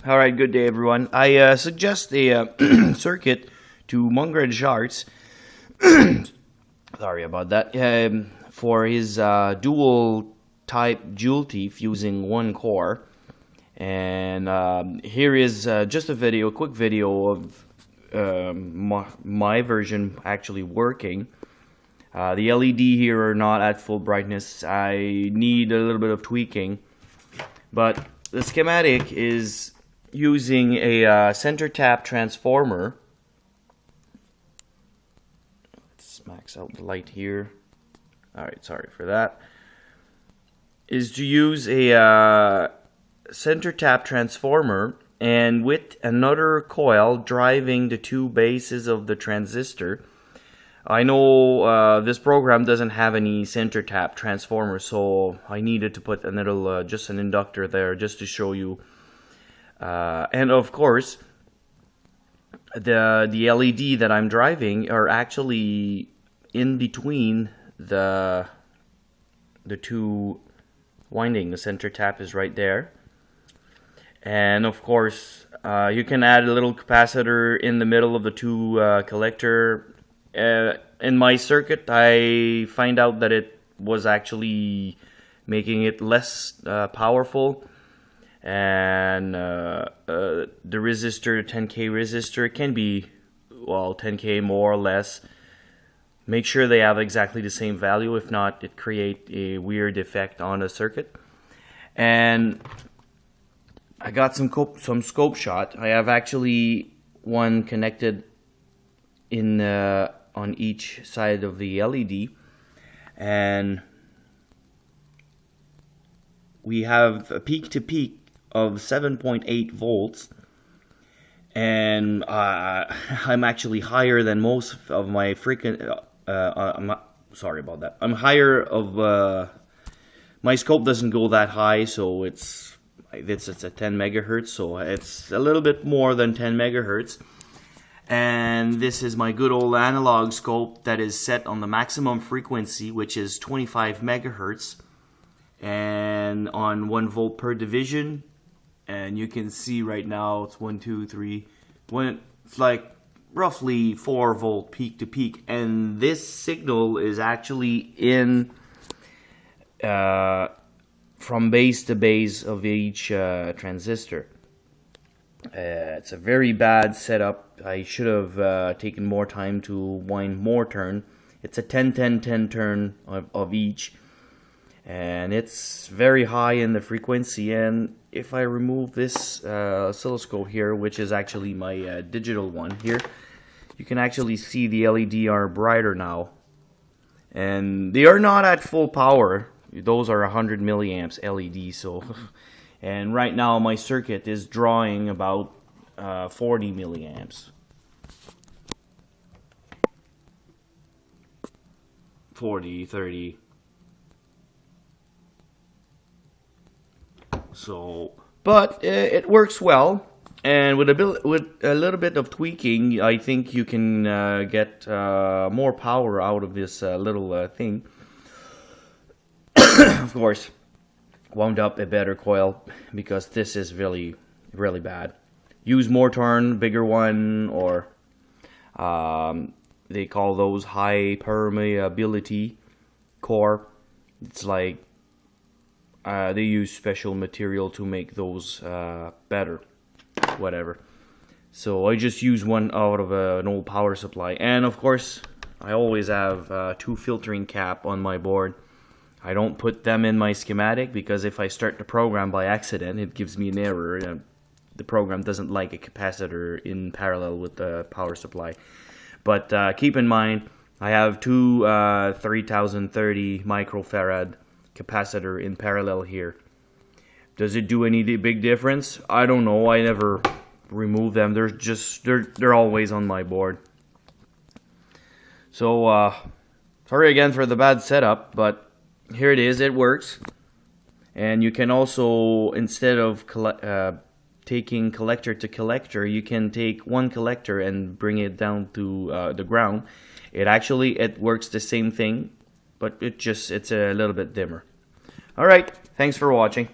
All right, good day, everyone. I suggest a circuit to Mongrel charts. Sorry about that. For his dual type joule teeth using one core, and here is just a quick video of my version actually working. The LED here are not at full brightness. I need a little bit of tweaking, but the schematic is using a center tap transformer. Let's max out the light here. Alright, sorry for that. Is to use a center tap transformer and with another coil driving the two bases of the transistor. I know this program doesn't have any center tap transformer, so I needed to put a little just an inductor there just to show you. And of course, the LED that I'm driving are actually in between the two winding. The center tap is right there, and of course you can add a little capacitor in the middle of the two collector. In my circuit, I find out that it was actually making it less powerful. And the resistor, 10K resistor, can be, well, 10K more or less. Make sure they have exactly the same value. If not, it creates a weird effect on the circuit. And I got some scope shot. I have actually one connected in on each side of the LED, and we have a peak to peak of 7.8 volts, and I'm actually higher than most of my sorry about that. I'm higher of my scope doesn't go that high, so it's at 10 megahertz, so it's a little bit more than 10 megahertz. And this is my good old analog scope that is set on the maximum frequency, which is 25 megahertz, and on 1 volt per division. And you can see right now it's 1, 2, 3. It's like roughly 4 volt peak to peak, and this signal is actually in from base to base of each transistor. It's a very bad setup. I should have taken more time to wind more turn. It's a 10-10-10 turn of each, and it's very high in the frequency. And if I remove this oscilloscope here, which is actually my digital one here, you can actually see the LED are brighter now, and they are not at full power. Those are 100 milliamps LED, so and right now my circuit is drawing about 40 milliamps. 40, 30. So, but it works well, and with a little bit of tweaking, I think you can get more power out of this little thing. Of course, wound up a better coil, because this is really bad. Use more turn, bigger one, or they call those high permeability core. It's like they use special material to make those better, whatever. So I just use one out of an old power supply, and of course I always have 2 filtering cap on my board. I don't put them in my schematic, because if I start the program by accident, it gives me an error. The program doesn't like a capacitor in parallel with the power supply. But keep in mind, I have 2 3030 microfarad capacitor in parallel here. Does it do any big difference? I don't know. I never remove them. They're always on my board. So sorry again for the bad setup, but here it is. It works. And you can also, instead of taking collector to collector, you can take one collector and bring it down to the ground. It works the same thing, but it's a little bit dimmer. Alright, thanks for watching.